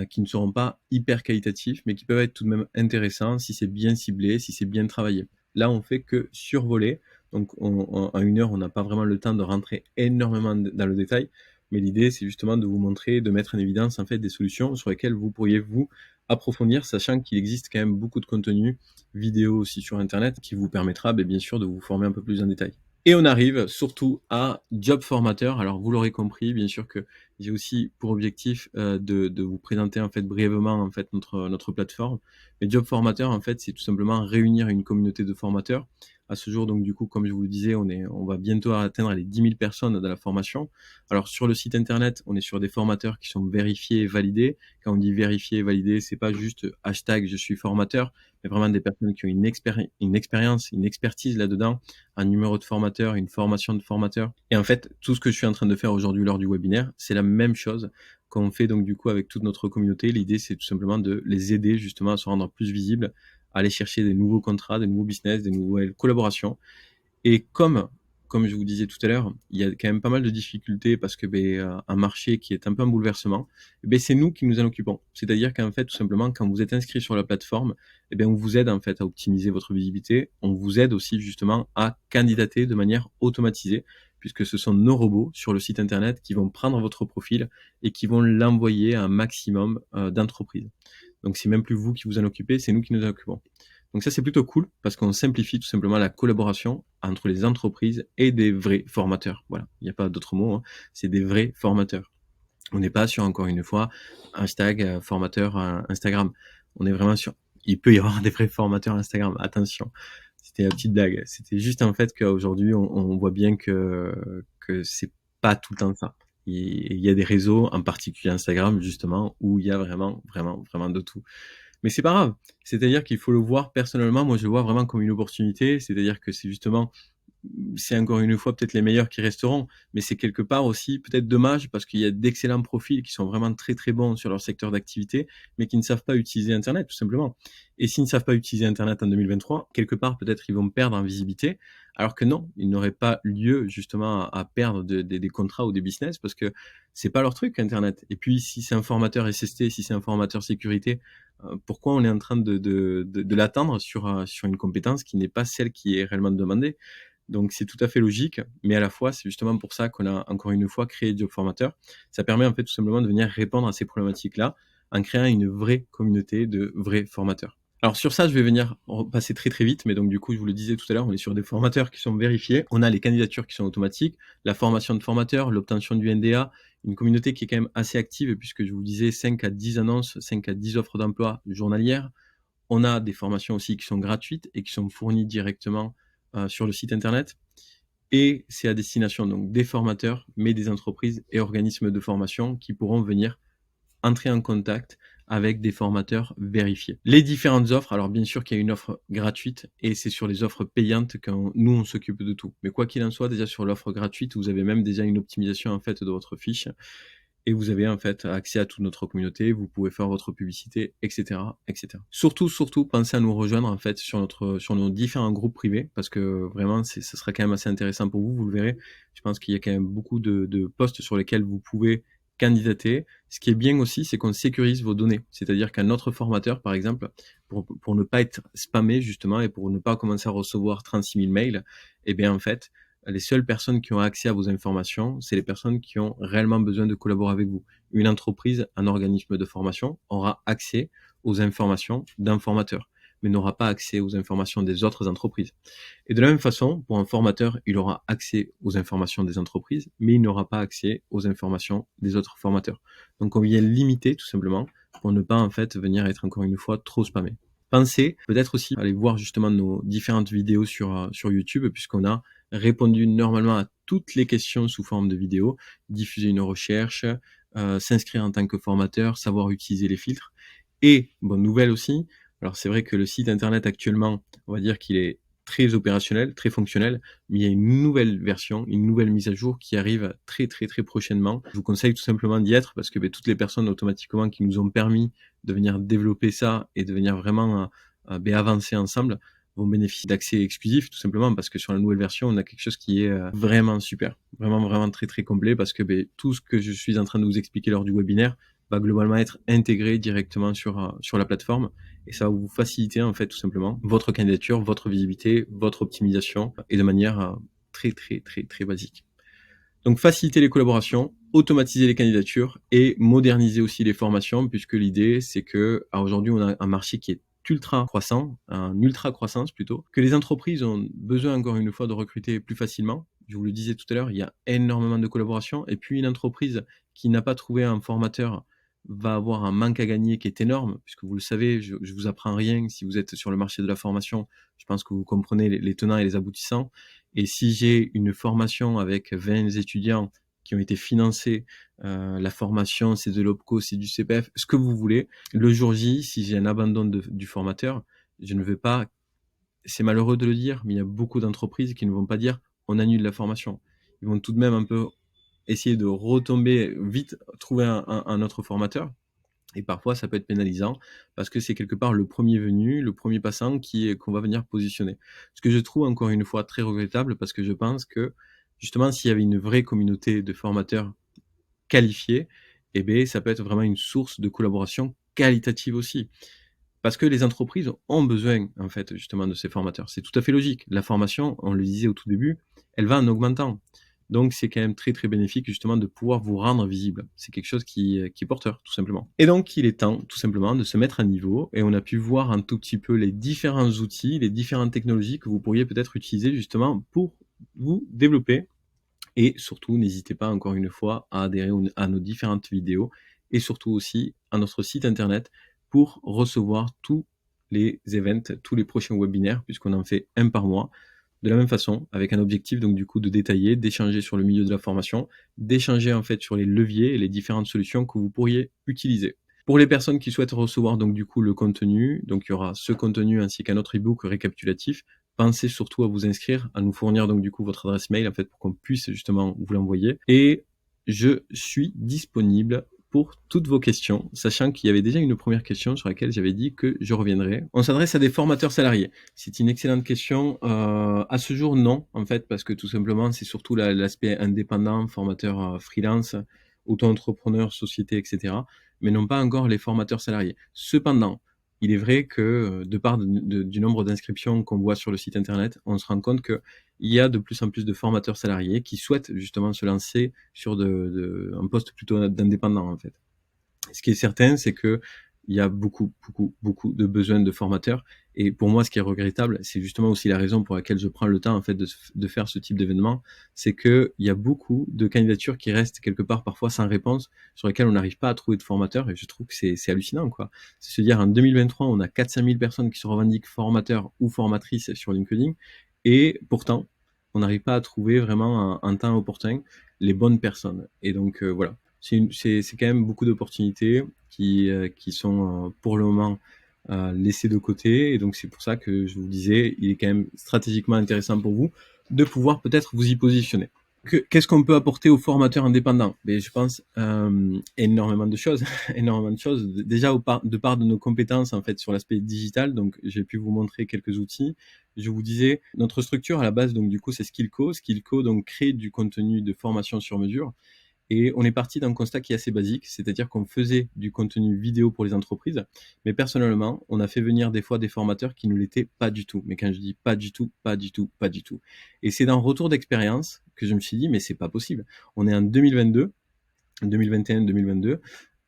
qui ne seront pas hyper qualitatifs, mais qui peuvent être tout de même intéressants si c'est bien ciblé, si c'est bien travaillé. Là, on fait que survoler, donc en 1 heure, on n'a pas vraiment le temps de rentrer énormément dans le détail, mais l'idée, c'est justement de vous montrer, de mettre en évidence en fait des solutions sur lesquelles vous pourriez vous approfondir, sachant qu'il existe quand même beaucoup de contenu vidéo aussi sur Internet qui vous permettra bien sûr de vous former un peu plus en détail. Et on arrive surtout à Job Formateur. Alors vous l'aurez compris, bien sûr que j'ai aussi pour objectif de vous présenter en fait brièvement en fait notre plateforme. Mais Job Formateur en fait c'est tout simplement réunir une communauté de formateurs. À ce jour donc du coup comme je vous le disais on va bientôt atteindre les 10 000 personnes dans la formation. Alors sur le site internet on est sur des formateurs qui sont vérifiés et validés. Quand on dit vérifié et validé c'est pas juste hashtag je suis formateur, mais vraiment des personnes qui ont une expérience, une expertise là-dedans, un numéro de formateur, une formation de formateur. Et en fait, tout ce que je suis en train de faire aujourd'hui lors du webinaire, c'est la même chose qu'on fait donc du coup avec toute notre communauté. L'idée, c'est tout simplement de les aider justement à se rendre plus visibles, à aller chercher des nouveaux contrats, des nouveaux business, des nouvelles collaborations. Et comme je vous disais tout à l'heure, il y a quand même pas mal de difficultés parce que un marché qui est un peu en bouleversement, c'est nous qui nous en occupons. C'est-à-dire qu'en fait, tout simplement, quand vous êtes inscrit sur la plateforme, on vous aide en fait à optimiser votre visibilité. On vous aide aussi justement à candidater de manière automatisée, puisque ce sont nos robots sur le site internet qui vont prendre votre profil et qui vont l'envoyer à un maximum d'entreprises. Donc c'est même plus vous qui vous en occupez, c'est nous qui nous en occupons. Donc ça, c'est plutôt cool parce qu'on simplifie tout simplement la collaboration entre les entreprises et des vrais formateurs. Voilà, il n'y a pas d'autre mot, hein. C'est des vrais formateurs. On n'est pas sur, encore une fois, hashtag formateur Instagram. On est vraiment sur... Il peut y avoir des vrais formateurs Instagram, attention. C'était la petite blague. C'était juste en fait qu'aujourd'hui, on voit bien que c'est pas tout le temps ça. Il y a des réseaux, en particulier Instagram, justement, où il y a vraiment, vraiment, vraiment de tout. Mais c'est pas grave. C'est-à-dire qu'il faut le voir personnellement. Moi, je le vois vraiment comme une opportunité. C'est-à-dire que c'est justement, c'est encore une fois peut-être les meilleurs qui resteront, mais c'est quelque part aussi peut-être dommage parce qu'il y a d'excellents profils qui sont vraiment très très bons sur leur secteur d'activité, mais qui ne savent pas utiliser Internet tout simplement. Et s'ils ne savent pas utiliser Internet en 2023, quelque part peut-être ils vont perdre en visibilité, alors que non, ils n'auraient pas lieu justement à perdre des contrats ou des business parce que c'est pas leur truc Internet. Et puis si c'est un formateur SST, si c'est un formateur sécurité, pourquoi on est en train de l'attendre sur une compétence qui n'est pas celle qui est réellement demandée? Donc c'est tout à fait logique, mais à la fois, c'est justement pour ça qu'on a encore une fois créé Job Formateur. Ça permet en fait tout simplement de venir répondre à ces problématiques-là en créant une vraie communauté de vrais formateurs. Alors sur ça, je vais venir passer très très vite, mais donc du coup, je vous le disais tout à l'heure, on est sur des formateurs qui sont vérifiés. On a les candidatures qui sont automatiques, la formation de formateurs, l'obtention du NDA, une communauté qui est quand même assez active puisque je vous disais 5 à 10 annonces, 5 à 10 offres d'emploi journalières. On a des formations aussi qui sont gratuites et qui sont fournies directement sur le site internet. Et c'est à destination donc des formateurs, mais des entreprises et organismes de formation qui pourront venir entrer en contact avec des formateurs vérifiés. Les différentes offres, alors bien sûr qu'il y a une offre gratuite et c'est sur les offres payantes que nous on s'occupe de tout. Mais quoi qu'il en soit, déjà sur l'offre gratuite, vous avez même déjà une optimisation en fait de votre fiche et vous avez en fait accès à toute notre communauté, vous pouvez faire votre publicité, etc., etc. Surtout, pensez à nous rejoindre en fait sur nos différents groupes privés parce que vraiment, ça sera quand même assez intéressant pour vous, vous le verrez. Je pense qu'il y a quand même beaucoup de posts sur lesquels vous pouvez candidater. Ce qui est bien aussi, c'est qu'on sécurise vos données. C'est-à-dire qu'un autre formateur, par exemple, pour ne pas être spammé justement et pour ne pas commencer à recevoir 36 000 mails, eh bien en fait, les seules personnes qui ont accès à vos informations, c'est les personnes qui ont réellement besoin de collaborer avec vous. Une entreprise, un organisme de formation aura accès aux informations d'un formateur, mais n'aura pas accès aux informations des autres entreprises. Et de la même façon, pour un formateur, il aura accès aux informations des entreprises, mais il n'aura pas accès aux informations des autres formateurs. Donc on vient limiter tout simplement pour ne pas en fait venir être encore une fois trop spammé. Pensez peut-être aussi à aller voir justement nos différentes vidéos sur YouTube, puisqu'on a répondu normalement à toutes les questions sous forme de vidéos, diffuser une recherche, s'inscrire en tant que formateur, savoir utiliser les filtres. Et bonne nouvelle aussi, alors c'est vrai que le site internet actuellement, on va dire qu'il est très opérationnel, très fonctionnel, mais il y a une nouvelle version, une nouvelle mise à jour qui arrive très très très prochainement. Je vous conseille tout simplement d'y être parce que toutes les personnes automatiquement qui nous ont permis de venir développer ça et de venir vraiment avancer ensemble vont bénéficier d'accès exclusif tout simplement parce que sur la nouvelle version on a quelque chose qui est vraiment super, vraiment très très complet parce que tout ce que je suis en train de vous expliquer lors du webinaire va globalement être intégré directement sur la plateforme et ça va vous faciliter en fait tout simplement votre candidature, votre visibilité, votre optimisation et de manière très très très très basique. Donc faciliter les collaborations, automatiser les candidatures et moderniser aussi les formations puisque l'idée c'est que aujourd'hui on a un marché qui est ultra croissant, un ultra croissance plutôt, que les entreprises ont besoin encore une fois de recruter plus facilement. Je vous le disais tout à l'heure, il y a énormément de collaborations et puis une entreprise qui n'a pas trouvé un formateur va avoir un manque à gagner qui est énorme, puisque vous le savez, je vous apprends rien si vous êtes sur le marché de la formation, je pense que vous comprenez les tenants et les aboutissants. Et si j'ai une formation avec 20 étudiants qui ont été financés, la formation, c'est de l'OPCO, c'est du CPF, ce que vous voulez, le jour J, si j'ai un abandon du formateur, je ne vais pas, c'est malheureux de le dire, mais il y a beaucoup d'entreprises qui ne vont pas dire on annule la formation. Ils vont tout de même un peu essayer de retomber vite, trouver un autre formateur. Et parfois, ça peut être pénalisant parce que c'est quelque part le premier venu, le premier passant qu'on va venir positionner. Ce que je trouve encore une fois très regrettable parce que je pense que justement, s'il y avait une vraie communauté de formateurs qualifiés, eh bien, ça peut être vraiment une source de collaboration qualitative aussi. Parce que les entreprises ont besoin, en fait, justement, de ces formateurs. C'est tout à fait logique. La formation, on le disait au tout début, elle va en augmentant. Donc, c'est quand même très, très bénéfique, justement, de pouvoir vous rendre visible. C'est quelque chose qui est porteur, tout simplement. Et donc, il est temps, tout simplement, de se mettre à niveau. Et on a pu voir un tout petit peu les différents outils, les différentes technologies que vous pourriez peut-être utiliser, justement, pour vous développer. Et surtout, n'hésitez pas, encore une fois, à adhérer à nos différentes vidéos et surtout aussi à notre site internet pour recevoir tous les events, tous les prochains webinaires, puisqu'on en fait un par mois. De la même façon, avec un objectif donc du coup de détailler, d'échanger sur le milieu de la formation, d'échanger en fait sur les leviers et les différentes solutions que vous pourriez utiliser. Pour les personnes qui souhaitent recevoir donc du coup le contenu, donc il y aura ce contenu ainsi qu'un autre ebook récapitulatif. Pensez surtout à vous inscrire, à nous fournir donc du coup votre adresse mail en fait pour qu'on puisse justement vous l'envoyer. Et je suis disponible pour toutes vos questions, sachant qu'il y avait déjà une première question sur laquelle j'avais dit que je reviendrai. On s'adresse à des formateurs salariés. C'est une excellente question. À ce jour, non, en fait, parce que tout simplement, c'est surtout l'aspect indépendant, formateur freelance, auto-entrepreneur, société, etc., mais non pas encore les formateurs salariés. Cependant, il est vrai que de part du nombre d'inscriptions qu'on voit sur le site internet, on se rend compte qu'il y a de plus en plus de formateurs salariés qui souhaitent justement se lancer sur un poste plutôt d'indépendant en fait. Ce qui est certain, c'est que il y a beaucoup de besoins de formateurs. Et pour moi, ce qui est regrettable, c'est justement aussi la raison pour laquelle je prends le temps en fait de faire ce type d'événement, c'est que il y a beaucoup de candidatures qui restent quelque part parfois sans réponse, sur lesquelles on n'arrive pas à trouver de formateurs. Et je trouve que c'est hallucinant, quoi. C'est se dire en 2023, on a 400 000 personnes qui se revendiquent formateurs ou formatrices sur LinkedIn, et pourtant, on n'arrive pas à trouver vraiment un temps opportun les bonnes personnes. Et donc voilà, c'est quand même beaucoup d'opportunités qui sont pour le moment laissées de côté. Et donc c'est pour ça que je vous disais, il est quand même stratégiquement intéressant pour vous de pouvoir peut-être vous y positionner. Qu'est-ce qu'on peut apporter aux formateurs indépendants? Je pense énormément de choses, énormément de choses. Déjà de part de nos compétences en fait sur l'aspect digital, donc j'ai pu vous montrer quelques outils. Je vous disais notre structure à la base, donc du coup c'est Skillco. Skillco donc crée du contenu de formation sur mesure. Et on est parti d'un constat qui est assez basique, c'est-à-dire qu'on faisait du contenu vidéo pour les entreprises, mais personnellement, on a fait venir des fois des formateurs qui ne l'étaient pas du tout. Mais quand je dis pas du tout, pas du tout, pas du tout. Et c'est d'un retour d'expérience que je me suis dit, mais c'est pas possible. On est en 2022, 2021, 2022,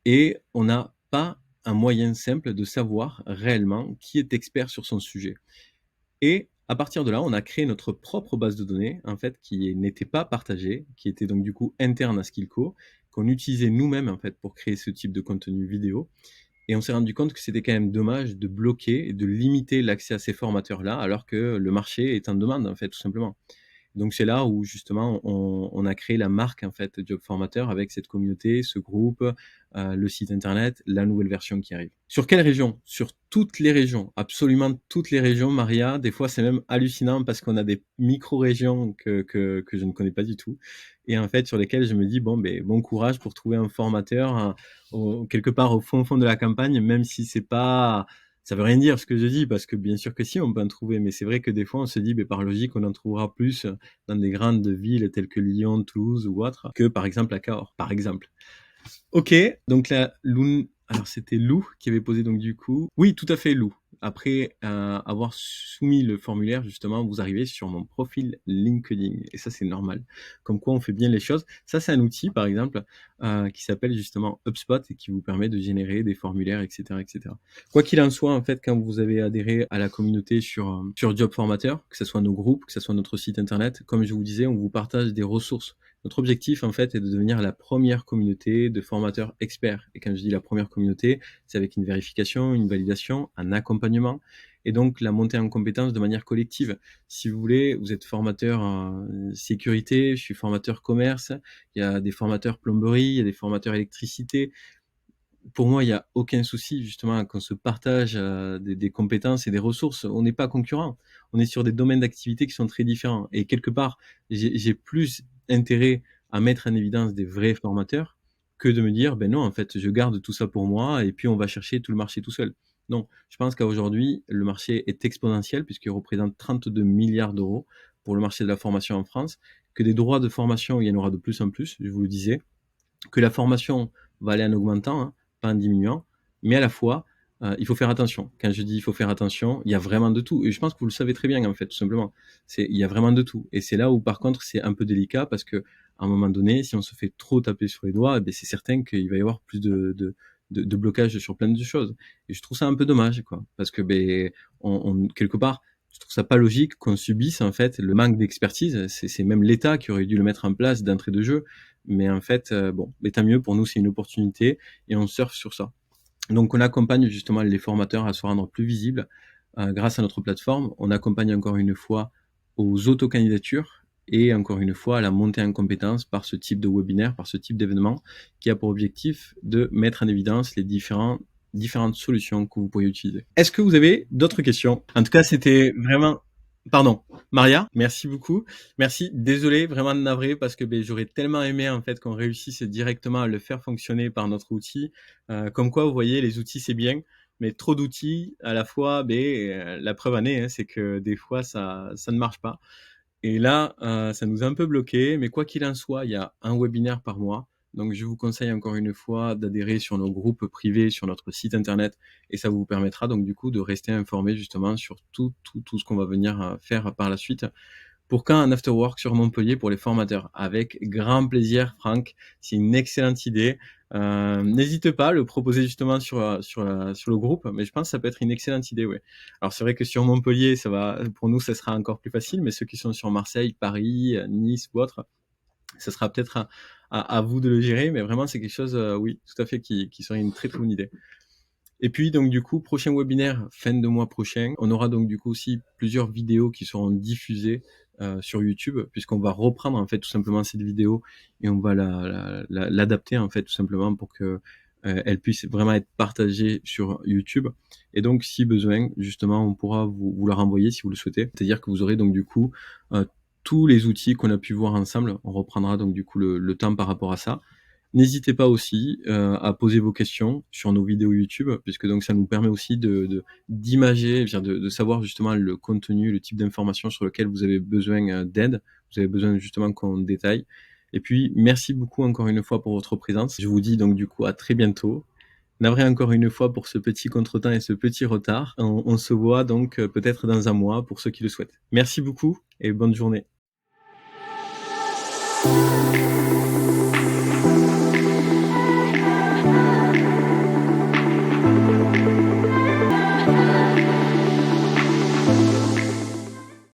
et on n'a pas un moyen simple de savoir réellement qui est expert sur son sujet. Et à partir de là, on a créé notre propre base de données, en fait, qui n'était pas partagée, qui était donc du coup interne à Skillco, qu'on utilisait nous-mêmes en fait pour créer ce type de contenu vidéo. Et on s'est rendu compte que c'était quand même dommage de bloquer et de limiter l'accès à ces formateurs-là, alors que le marché est en demande en fait, tout simplement. Donc c'est là où justement on a créé la marque en fait Job Formateur avec cette communauté, ce groupe, le site internet, la nouvelle version qui arrive. Sur quelle région? Sur toutes les régions, absolument toutes les régions, Maria. Des fois c'est même hallucinant parce qu'on a des micro-régions que je ne connais pas du tout et en fait sur lesquelles je me dis bon courage pour trouver un formateur quelque part au fond de la campagne, même si c'est pas ça veut rien dire ce que je dis parce que bien sûr que si on peut en trouver, mais c'est vrai que des fois on se dit par logique on en trouvera plus dans des grandes villes telles que Lyon, Toulouse ou autres que par exemple à Cahors, par exemple. Ok, donc là, Lou, alors c'était Lou qui avait posé donc du coup. Oui, tout à fait Lou. Après avoir soumis le formulaire, justement, vous arrivez sur mon profil LinkedIn. Et ça, c'est normal. Comme quoi, on fait bien les choses. Ça, c'est un outil, par exemple, qui s'appelle justement HubSpot et qui vous permet de générer des formulaires, etc., etc. Quoi qu'il en soit, en fait, quand vous avez adhéré à la communauté sur Job Formateur, que ce soit nos groupes, que ce soit notre site internet, comme je vous disais, on vous partage des ressources. Notre objectif, en fait, est de devenir la première communauté de formateurs experts. Et quand je dis la première communauté, c'est avec une vérification, une validation, un accompagnement, et donc la montée en compétences de manière collective. Si vous voulez, vous êtes formateur en sécurité, je suis formateur commerce, il y a des formateurs plomberie, il y a des formateurs électricité. Pour moi, il n'y a aucun souci, justement, qu'on se partage des compétences et des ressources. On n'est pas concurrents. On est sur des domaines d'activité qui sont très différents. Et quelque part, j'ai plus intérêt à mettre en évidence des vrais formateurs que de me dire, ben non, en fait, je garde tout ça pour moi et puis on va chercher tout le marché tout seul. Non, je pense qu'aujourd'hui, le marché est exponentiel puisqu'il représente 32 milliards d'euros pour le marché de la formation en France, que des droits de formation, il y en aura de plus en plus, je vous le disais, que la formation va aller en augmentant, hein, pas en diminuant, mais à la fois, il faut faire attention. Quand je dis il faut faire attention, il y a vraiment de tout. Et je pense que vous le savez très bien, en fait, tout simplement. Il y a vraiment de tout. Et c'est là où, par contre, c'est un peu délicat parce que, à un moment donné, si on se fait trop taper sur les doigts, c'est certain qu'il va y avoir plus de blocage sur plein de choses. Et je trouve ça un peu dommage, quoi. Parce que, quelque part, je trouve ça pas logique qu'on subisse, en fait, le manque d'expertise. C'est même l'État qui aurait dû le mettre en place d'entrée de jeu. Mais en fait, mais tant mieux, pour nous, c'est une opportunité et on surfe sur ça. Donc, on accompagne justement les formateurs à se rendre plus visibles grâce à notre plateforme. On accompagne encore une fois aux autocandidatures et encore une fois à la montée en compétences par ce type de webinaire, par ce type d'événement qui a pour objectif de mettre en évidence les différentes solutions que vous pourriez utiliser. Est-ce que vous avez d'autres questions? En tout cas, c'était vraiment... Pardon, Maria, merci beaucoup. Merci. Désolé, vraiment navré parce que j'aurais tellement aimé en fait qu'on réussisse directement à le faire fonctionner par notre outil. Comme quoi, vous voyez, les outils c'est bien, mais trop d'outils à la fois, la preuve en est, hein, c'est que des fois ça ne marche pas. Et là, ça nous a un peu bloqué, mais quoi qu'il en soit, il y a un webinaire par mois. Donc, je vous conseille encore une fois d'adhérer sur nos groupes privés, sur notre site internet, et ça vous permettra donc du coup de rester informé justement sur tout ce qu'on va venir faire par la suite. Pour quand un afterwork sur Montpellier pour les formateurs? Avec grand plaisir, Franck. C'est une excellente idée. N'hésite pas à le proposer justement sur le groupe, mais je pense que ça peut être une excellente idée, ouais. Alors c'est vrai que sur Montpellier, pour nous, ça sera encore plus facile, mais ceux qui sont sur Marseille, Paris, Nice ou autre, ça sera peut-être à vous de le gérer, mais vraiment c'est quelque chose, oui, tout à fait, qui serait une très très bonne idée. Et puis donc du coup, prochain webinaire fin de mois prochain. On aura donc du coup aussi plusieurs vidéos qui seront diffusées sur YouTube, puisqu'on va reprendre en fait tout simplement cette vidéo et on va l'adapter en fait tout simplement pour que elle puisse vraiment être partagée sur YouTube. Et donc si besoin, justement, on pourra vous la renvoyer si vous le souhaitez. C'est-à-dire que vous aurez donc du coup tous les outils qu'on a pu voir ensemble. On reprendra donc du coup le temps par rapport à ça. N'hésitez pas aussi à poser vos questions sur nos vidéos YouTube, puisque donc ça nous permet aussi d'imager, de savoir justement le contenu, le type d'information sur lequel vous avez besoin d'aide, vous avez besoin justement qu'on détaille. Et puis, merci beaucoup encore une fois pour votre présence. Je vous dis donc du coup à très bientôt. Navré encore une fois pour ce petit contretemps et ce petit retard. On se voit donc peut-être dans un mois pour ceux qui le souhaitent. Merci beaucoup et bonne journée.